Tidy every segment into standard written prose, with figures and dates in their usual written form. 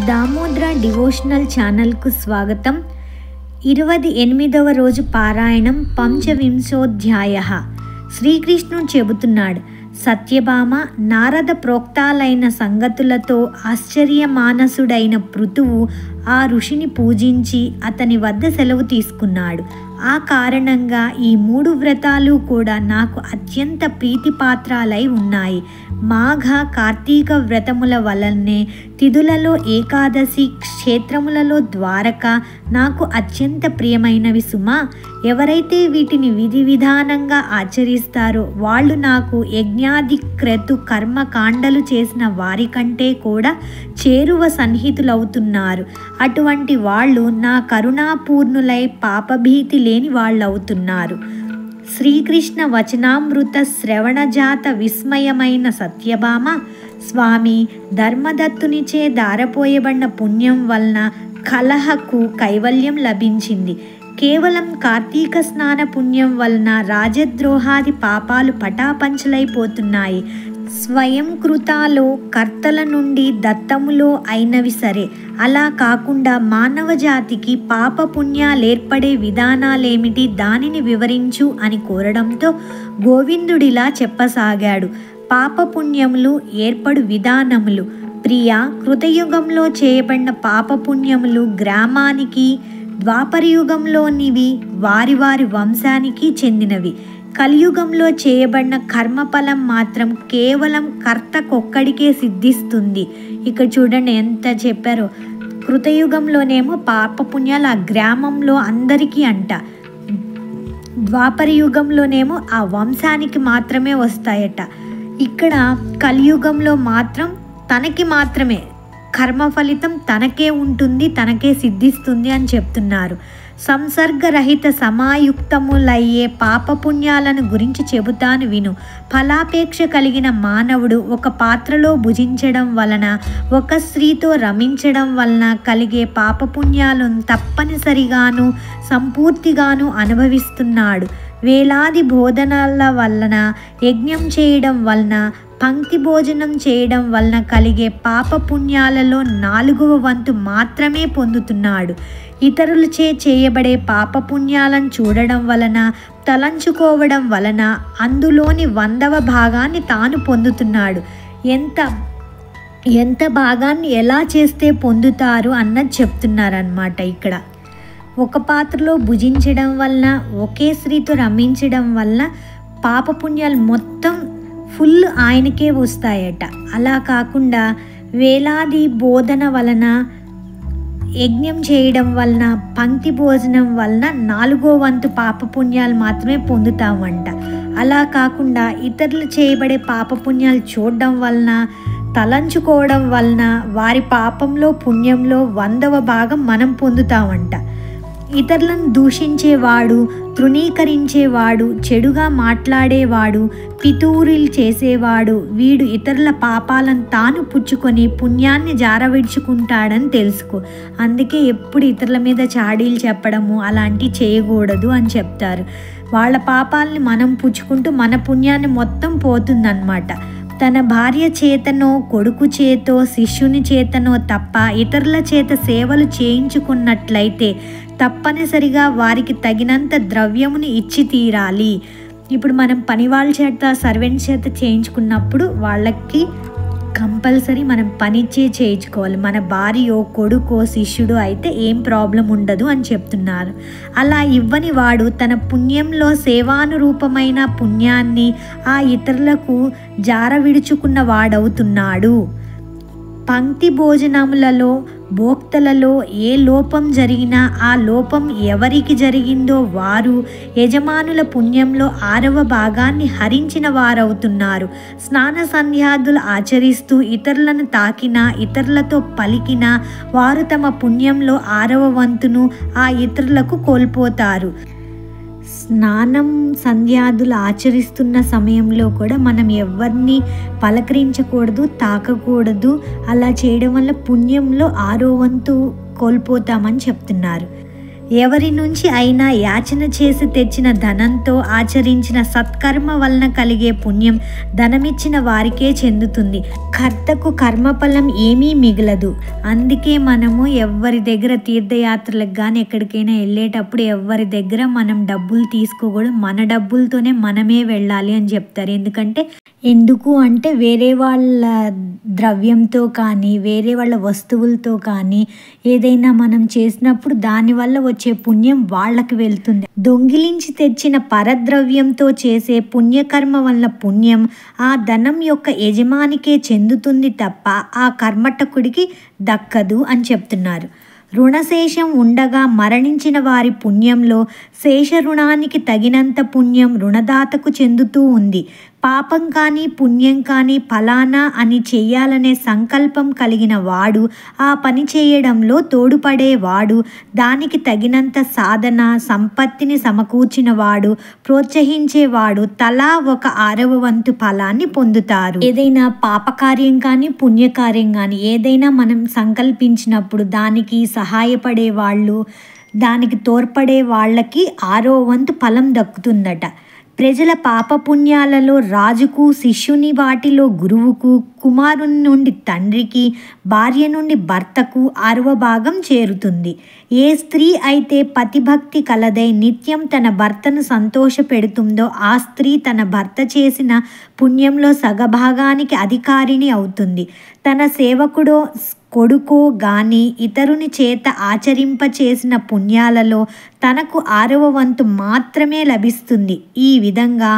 Damodra devotional ఛానల్కు స్వాగతం. 28వ రోజు పారాయణం పంచవింశోధ్యాయః. శ్రీకృష్ణుడు చెబుతున్నాడు, సత్యభామ నారద ప్రోక్తాలైన సంగతులతో ఆశ్చర్యమానసుడైన పృథువు ఆ ఋషిని పూజించి అతని వద్ద సెలవు తీసుకున్నాడు. ఆ కారణంగా ఈ 3 వ్రతాలు కూడా నాకు అత్యంత ప్రీతిపాత్రాలై ఉన్నాయి. మాఘ కార్తీక వ్రతముల వలనే తిథులలో ఏకాదశి, క్షేత్రములలో ద్వారక నాకు అత్యంత ప్రియమైనవి సుమా. ఎవరైతే వీటిని విధి విధానంగా ఆచరిస్తారో వాళ్ళు నాకు యజ్ఞాది క్రతు కర్మకాండలు చేసిన వారి కంటే కూడా చేరువ సన్నిహితులవుతున్నారు. అటువంటి వాళ్ళు నా కరుణాపూర్ణులై పాపభీతి లేని వాళ్ళవుతున్నారు. శ్రీకృష్ణ వచనామృత శ్రవణజాత విస్మయమైన సత్యభామ, స్వామి ధర్మదత్తునిచే దారపోయబడిన పుణ్యం వలన కలహకు కైవల్యం లభించింది. కేవలం కార్తీక స్నాన పుణ్యం వలన రాజద్రోహాది పాపాలు పటాపంచలైపోతున్నాయి. స్వయం కృతాలో కర్తల నుండి దత్తములో అయినవి సరే, అలా కాకుండా మానవ జాతికి పాప పుణ్యాలేర్పడే విధానాలేమిటి, దానిని వివరించు అని కోరడంతో గోవిందుడిలా చెప్పసాగాడు. పాపపుణ్యములు ఏర్పడు విధానములు. ప్రియ, కృతయుగంలో చేయబడిన పాపపుణ్యములు గ్రామానికి, ద్వాపరయుగంలోనివి వారి వారి వంశానికి చెందినవి. కలియుగంలో చేయబడిన కర్మఫలం మాత్రం కేవలం కర్తకొక్కడికే సిద్ధిస్తుంది. ఇక్కడ చూడండి ఎంత చెప్పారో. కృతయుగంలోనేమో పాపపుణ్యాలు ఆ గ్రామంలో అందరికీ అంట, ద్వాపర యుగంలోనేమో ఆ వంశానికి మాత్రమే వస్తాయట. ఇక్కడ కలియుగంలో మాత్రం తనకి మాత్రమే కర్మ ఫలితం తనకే ఉంటుంది, తనకే సిద్ధిస్తుంది అని చెప్తున్నారు. సంసర్గరహిత సమాయుక్తములయ్యే పాపపుణ్యాలను గురించి చెబుతాను విను. ఫలాపేక్ష కలిగిన మానవుడు ఒక పాత్రలో భుజించడం వలన, ఒక స్త్రీతో రమించడం వలన కలిగే పాపపుణ్యాలను తప్పనిసరిగాను సంపూర్తిగాను అనుభవిస్తున్నాడు. వేలాది బోధనల వలన, యజ్ఞం చేయడం వలన, పంక్తి భోజనం చేయడం వలన కలిగే పాపపుణ్యాలలో 4వ వంతు మాత్రమే పొందుతున్నాడు. ఇతరులచే చేయబడే పాపపుణ్యాలను చూడడం వలన, తలంచుకోవడం వలన అందులోని 100వ భాగాన్ని తాను పొందుతున్నాడు. ఎంత భాగాన్ని ఎలా చేస్తే పొందుతారు అన్నది చెప్తున్నారన్నమాట. ఇక్కడ ఒక పాత్రలో భుజించడం వలన, ఒకే స్త్రీతో రమించడం వలన పాపపుణ్యాలు మొత్తం ఫుల్ ఆయనకే వస్తాయట. అలా కాకుండా వేలాది బోధన వలన, యజ్ఞం చేయడం వలన, పంక్తి భోజనం వలన 4వ వంతు పాపపుణ్యాలు మాత్రమే పొందుతామంట. అలా కాకుండా ఇతరులు చేయబడే పాపపుణ్యాలు చూడడం వలన, తలంచుకోవడం వలన వారి పాపంలో పుణ్యంలో 100వ భాగం మనం పొందుతామంట. ఇతరులను దూషించేవాడు, తృణీకరించేవాడు, చెడుగా మాట్లాడేవాడు, పితూరీలు చేసేవాడు, వీడు ఇతరుల పాపాలను తాను పుచ్చుకొని పుణ్యాన్ని జారవిడుచుకుంటాడని తెలుసుకో. అందుకే ఎప్పుడు ఇతరుల మీద చాడీలు చెప్పడము అలాంటివి చేయకూడదు అని చెప్తారు. వాళ్ళ పాపాలని మనం పుచ్చుకుంటూ మన పుణ్యాన్ని మొత్తం పోతుందన్నమాట. తన భార్య చేతనో, కొడుకు చేతో, శిష్యుని చేతనో తప్ప ఇతరుల చేత సేవలు చేయించుకున్నట్లయితే తప్పనిసరిగా వారికి తగినంత ద్రవ్యమును ఇచ్చి తీరాలి. ఇప్పుడు మనం పని వాళ్ళ చేత, సర్వెంట్ చేత చేయించుకున్నప్పుడు వాళ్ళకి కంపల్సరీ మనం పనిచ్చే చేయించుకోవాలి. మన భార్యో, కొడుకో, శిష్యుడు అయితే ఏం ప్రాబ్లం ఉండదు అని చెప్తున్నారు. అలా ఇవ్వని వాడు తన పుణ్యంలో సేవానురూపమైన పుణ్యాన్ని ఆ ఇతరులకు జారవిడుచుకున్న వాడవుతున్నాడు. పంక్తి భోజనములలో, భోక్తలలో ఏ లోపం జరిగినా ఆ లోపం ఎవరికి జరిగిందో వారు యజమానుల పుణ్యంలో 6వ భాగాన్ని హరించిన వారవుతున్నారు. స్నాన సంధ్యాదులు ఆచరిస్తూ ఇతరులను తాకినా, ఇతరులతో పలికినా వారు తమ పుణ్యంలో 6వ వంతును ఆ ఇతరులకు కోల్పోతారు. స్నానం సంధ్యాదులు ఆచరిస్తున్న సమయంలో కూడా మనం ఎవరిని పలకరించకూడదు, తాకకూడదు. అలా చేయడం వల్ల పుణ్యంలో 6వ వంతు కోల్పోతామని చెప్తున్నారు. ఎవరి నుంచి అయినా యాచన చేసి తెచ్చిన ధనంతో ఆచరించిన సత్కర్మ వలన కలిగే పుణ్యం ధనమిచ్చిన వారికే చెందుతుంది. కర్తకు కర్మఫలం ఏమీ మిగలదు. అందుకే మనము ఎవరి దగ్గర తీర్థయాత్రలకు కానీ ఎక్కడికైనా వెళ్ళేటప్పుడు ఎవరి దగ్గర మనం డబ్బులు తీసుకోకూడదు. మన డబ్బులతోనే మనమే వెళ్ళాలి అని చెప్తారు. ఎందుకు అంటే వేరే వాళ్ళ ద్రవ్యంతో కానీ వేరే వాళ్ళ వస్తువులతో కానీ ఏదైనా మనం చేసినప్పుడు దానివల్ల వచ్చే పుణ్యం వాళ్ళకి వెళ్తుంది. దొంగిలించి తెచ్చిన పరద్రవ్యంతో చేసే పుణ్యకర్మ వల్ల పుణ్యం ఆ ధనం యొక్క యజమానికే చెందుతుంది తప్ప ఆ కర్మటకుడికి దక్కదు అని చెప్తున్నారు. రుణశేషం ఉండగా మరణించిన వారి పుణ్యంలో శేష రుణానికి తగినంత పుణ్యం రుణదాతకు చెందుతూ ఉంది. పాపం కానీ పుణ్యం కానీ ఫలానా అని చెయ్యాలనే సంకల్పం కలిగిన వాడు ఆ పని చేయడంలో తోడ్పడేవాడు, దానికి తగినంత సాధన సంపత్తిని సమకూర్చిన వాడు, ప్రోత్సహించేవాడు తలా 1/6 వంతు ఫలాన్ని పొందుతారు. ఏదైనా పాపకార్యం కానీ పుణ్యకార్యం కానీ ఏదైనా మనం సంకల్పించినప్పుడు దానికి సహాయపడే వాళ్ళు, దానికి తోడ్పడే వాళ్ళకి 1/6 వంతు ఫలం దక్కుతుందట. ప్రజల పాపపుణ్యాలలో రాజుకు, శిష్యుని వాటిలో గురువుకు, కుమారుని నుండి తండ్రికి, భార్య నుండి భర్తకు 1/6 భాగం చేరుతుంది. ఏ స్త్రీ అయితే పతిభక్తి కలదై నిత్యం తన భర్తను సంతోషపెడుతుందో ఆ స్త్రీ తన భర్త చేసిన పుణ్యంలో సగభాగానికి అధికారిణి అవుతుంది. తన సేవకుడో కొడుకో గాని ఇతరుని చేత ఆచరింప చేసిన పుణ్యాలలో తనకు 1/6 వంతు మాత్రమే లభిస్తుంది. ఈ విధంగా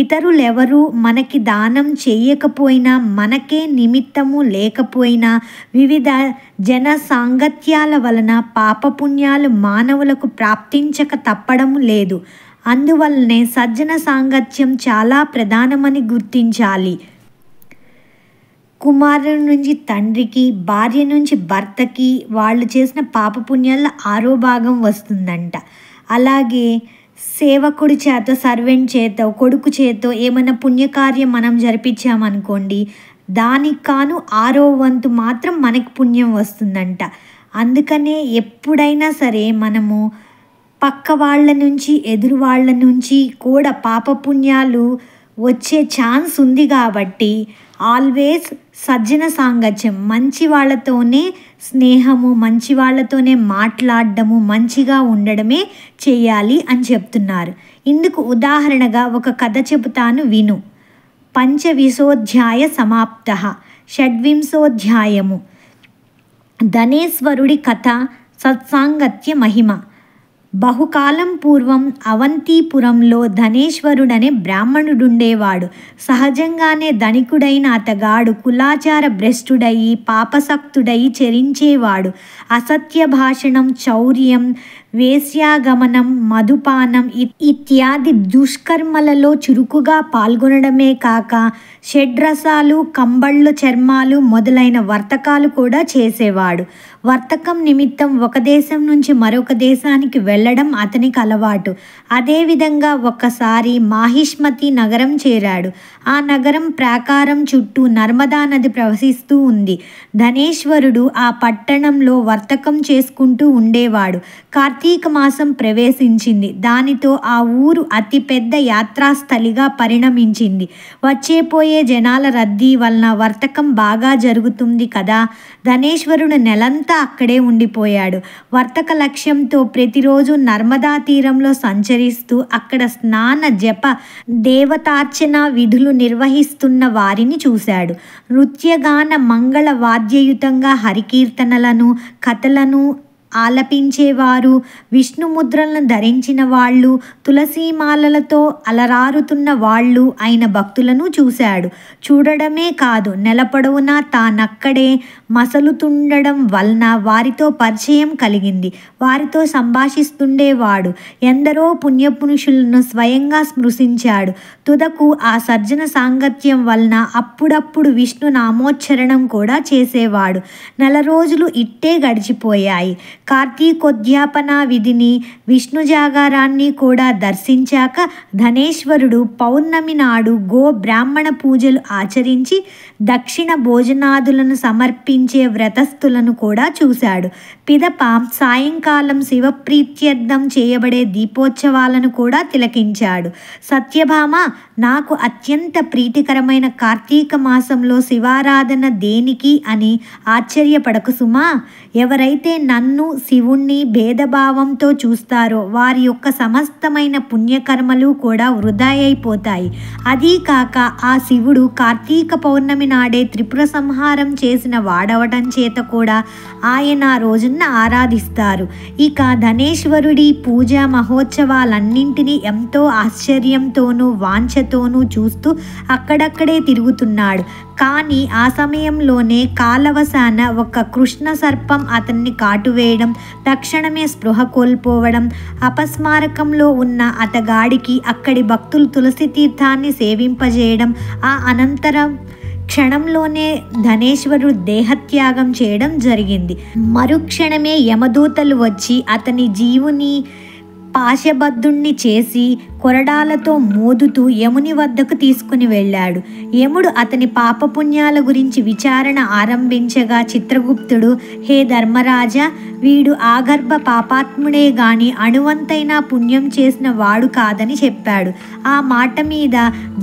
ఇతరులెవరూ మనకి దానం చేయకపోయినా, మనకే నిమిత్తము లేకపోయినా వివిధ జన సాంగత్యాల వలన పాపపుణ్యాలు మానవులకు ప్రాప్తించక తప్పడం లేదు. అందువల్లనే సజ్జన సాంగత్యం చాలా ప్రధానమని గుర్తించాలి. కుమారుని నుంచి తండ్రికి, భార్య నుంచి భర్తకి వాళ్ళు చేసిన పాపపుణ్యాల 1/6 భాగం వస్తుందంట. అలాగే సేవకుడి చేత, సర్వెంట్ చేత, కొడుకు చేతో ఏమైనా పుణ్యకార్యం మనం జరిపించామనుకోండి, దానికి కాను 1/6 వంతు మాత్రం మనకి పుణ్యం వస్తుందంట. అందుకనే ఎప్పుడైనా సరే మనము పక్క వాళ్ళ నుంచి, ఎదురు వాళ్ళ నుంచి కూడా పాపపుణ్యాలు వచ్చే ఛాన్స్ ఉంది కాబట్టి ఆల్వేస్ సజ్జన సాంగత్యం, మంచి వాళ్ళతోనే స్నేహము, మంచి వాళ్ళతోనే మాట్లాడడము, మంచిగా ఉండడమే చేయాలి అని చెప్తున్నారు. ఇందుకు ఉదాహరణగా ఒక కథ చెబుతాను విను. పంచవింశోధ్యాయ సమాప్తః. షడ్వింశోధ్యాయము. ధనేశ్వరుడి కథ. సత్సాంగత్య మహిమ. బహుకాలం పూర్వం అవంతిపురంలో ధనేశ్వరుడనే బ్రాహ్మణుడుండేవాడు. సహజంగానే ధనికుడైన అతగాడు కులాచార భ్రష్టుడయి పాపసక్తుడయి చరించేవాడు. అసత్య భాషణం, చౌర్యం, వేశ్యాగమనం, మధుపానం ఇత్యాది దుష్కర్మలలో చురుకుగా పాల్గొనడమే కాక షడ్రసాలు, కంబళ్ళు, చర్మాలు మొదలైన వర్తకాలు కూడా చేసేవాడు. వర్తకం నిమిత్తం ఒక దేశం నుంచి మరొక దేశానికి వెళ్ళడం అతనికి అలవాటు. అదేవిధంగా ఒక్కసారి మాహిష్మతి నగరం చేరాడు. ఆ నగరం ప్రాకారం చుట్టూ నర్మదా నది ప్రవహిస్తూ ఉంది. ధనేశ్వరుడు ఆ పట్టణంలో వర్తకం చేసుకుంటూ ఉండేవాడు. కార్తీక మాసం ప్రవేశించింది. దానితో ఆ ఊరు అతిపెద్ద యాత్రాస్థలిగా పరిణమించింది. వచ్చేపోయే జనాల రద్దీ వలన వర్తకం బాగా జరుగుతుంది కదా. ధనేశ్వరుడు నెలంతా అక్కడే ఉండిపోయాడు. వర్తక లక్ష్యంతో ప్రతిరోజు నర్మదా తీరంలో సంచరిస్తూ అక్కడ స్నాన, జప, దేవతార్చన విధులు నిర్వహిస్తున్న వారిని చూశాడు. నృత్యగాన మంగళ వాద్యయుతంగా హరికీర్తనలను, కథలను ఆలపించేవారు, విష్ణుముద్రలను ధరించిన వాళ్ళు, తులసీమాలలతో అలరారుతున్న వాళ్ళు అయిన భక్తులను చూశాడు. చూడడమే కాదు, నెలపొడవునా తానక్కడే మసలుతుండడం వలన వారితో పరిచయం కలిగింది. వారితో సంభాషిస్తుండేవాడు. ఎందరో పుణ్యపురుషులను స్వయంగా స్మృశించాడు. తుదకు ఆ సజ్జన సాంగత్యం వలన అప్పుడప్పుడు విష్ణు నామోచ్చరణం కూడా చేసేవాడు. 4 రోజులు ఇట్టే గడిచిపోయాయి. కార్తీకోద్యాపన విధిని, విష్ణు జాగారాన్ని కూడా దర్శించాక ధనేశ్వరుడు పౌర్ణమి నాడు బ్రాహ్మణ పూజలు ఆచరించి దక్షిణ భోజనాదులను సమర్పించే వ్రతస్థులను కూడా చూశాడు. పిదప సాయంకాలం శివప్రీత్యర్థం చేయబడే దీపోత్సవాలను కూడా తిలకించాడు. సత్యభామ, నాకు అత్యంత ప్రీతికరమైన కార్తీక మాసంలో శివారాధన దేనికి అని ఆశ్చర్యపడకు సుమా. ఎవరైతే నన్ను శివుణ్ణి భేదభావంతో చూస్తారో వారి యొక్క సమస్తమైన పుణ్యకర్మలు కూడా వృధా అయిపోతాయి. అదీ కాక ఆ శివుడు కార్తీక పౌర్ణమి నాడే త్రిపుర సంహారం చేసిన వాడవటం చేత కూడా ఆయన రోజున ఆరాధిస్తారు. ఇక ధనేశ్వరుడి పూజా మహోత్సవాలన్నింటినీ ఎంతో ఆశ్చర్యంతోనూ వాంఛతోనూ చూస్తూ అక్కడక్కడే తిరుగుతున్నాడు. కానీ ఆ సమయంలోనే కాలవశాన ఒక కృష్ణ సర్పం అతన్ని కాటువేయడం, తక్షణమే స్పృహ కోల్పోవడం, అపస్మారకంలో ఉన్న అతగాడికి అక్కడి భక్తులు తులసి తీర్థాన్ని సేవింపజేయడం, ఆ అనంతరం క్షణంలోనే ధనేశ్వరుడు దేహత్యాగం చేయడం జరిగింది. మరుక్షణమే యమదూతలు వచ్చి అతని జీవుని పాశబద్ధుణ్ణి చేసి కొరడాలతో మోదుతూ యముని వద్దకు తీసుకుని వెళ్ళాడు. యముడు అతని పాపపుణ్యాల గురించి విచారణ ఆరంభించగా చిత్రగుప్తుడు, హే ధర్మరాజా, వీడు ఆగర్భ పాపాత్ముడే గాని అణువంతైనా పుణ్యం చేసిన వాడు కాదని చెప్పాడు. ఆ మాట మీద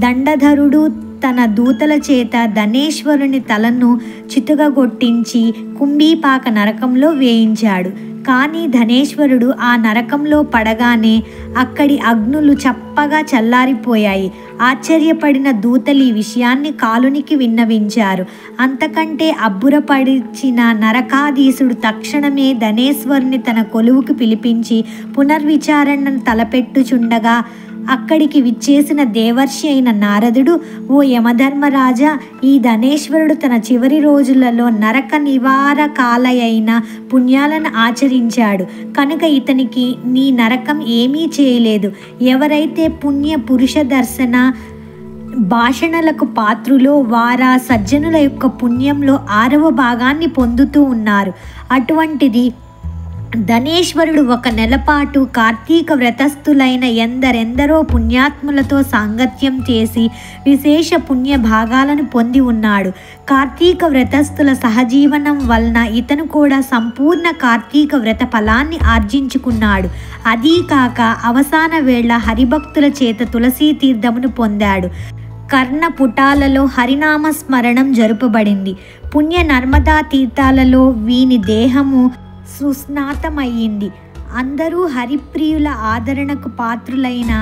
దండధరుడు తన దూతల చేత ధనేశ్వరుని తలను చితుగగొట్టించి కుంభీపాక నరకంలో వేయించాడు. కానీ ధనేశ్వరుడు ఆ నరకంలో పడగానే అక్కడి అగ్నులు చప్పగా చల్లారిపోయాయి. ఆశ్చర్యపడిన దూతలు ఈ విషయాన్ని కాలునికి విన్నవించారు. అంతకంటే అబ్బురపడిచిన నరకాధీశుడు తక్షణమే ధనేశ్వరుని తన కొలువుకు పిలిపించి పునర్విచారణను తలపెట్టుచుండగా అక్కడికి విచ్చేసిన దేవర్షి అయిన నారదుడు, ఓ యమధర్మరాజా, ఈ ధనేశ్వరుడు తన చివరి రోజులలో నరక నివారకాలయైన పుణ్యాలను ఆచరించాడు కనుక ఇతనికి నీ నరకం ఏమీ చేయలేదు. ఎవరైతే పుణ్య పురుష దర్శన భాషణలకు పాత్రులో వారా సజ్జనుల యొక్క పుణ్యంలో 6వ భాగాన్ని పొందుతూ ఉన్నారు. అటువంటిది ధనేశ్వరుడు 1 నెల పాటు కార్తీక వ్రతస్థులైన ఎందరెందరో పుణ్యాత్ములతో సాంగత్యం చేసి విశేష పుణ్య భాగాలను పొంది ఉన్నాడు. కార్తీక వ్రతస్థుల సహజీవనం వలన ఇతను కూడా సంపూర్ణ కార్తీక వ్రత ఫలాన్ని ఆర్జించుకున్నాడు. అదీ కాక అవసాన వేళ హరిభక్తుల చేత తులసీ తీర్థమును పొందాడు. కర్ణపుటాలలో హరినామ స్మరణం జరుపబడింది. పుణ్య నర్మదా తీర్థాలలో వీని దేహము సుస్నాతమయ్యింది. అందరూ హరిప్రియుల ఆదరణకు పాత్రులైన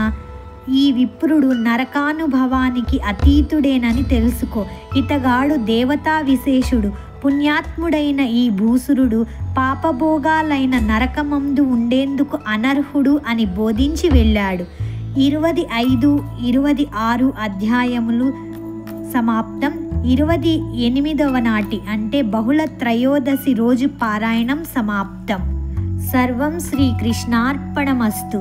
ఈ విప్రుడు నరకానుభవానికి అతీతుడేనని తెలుసుకో. ఇతగాడు దేవతా విశేషుడు. పుణ్యాత్ముడైన ఈ భూసురుడు పాపభోగాలైన నరకమందు ఉండేందుకు అనర్హుడు అని బోధించి వెళ్ళాడు. 25, 26 అధ్యాయములు సమాప్తం. 28వ నాటి అంటే బహుళ త్రయోదశి రోజు పారాయణం సమాప్తం. సర్వం శ్రీకృష్ణార్పణమస్తు.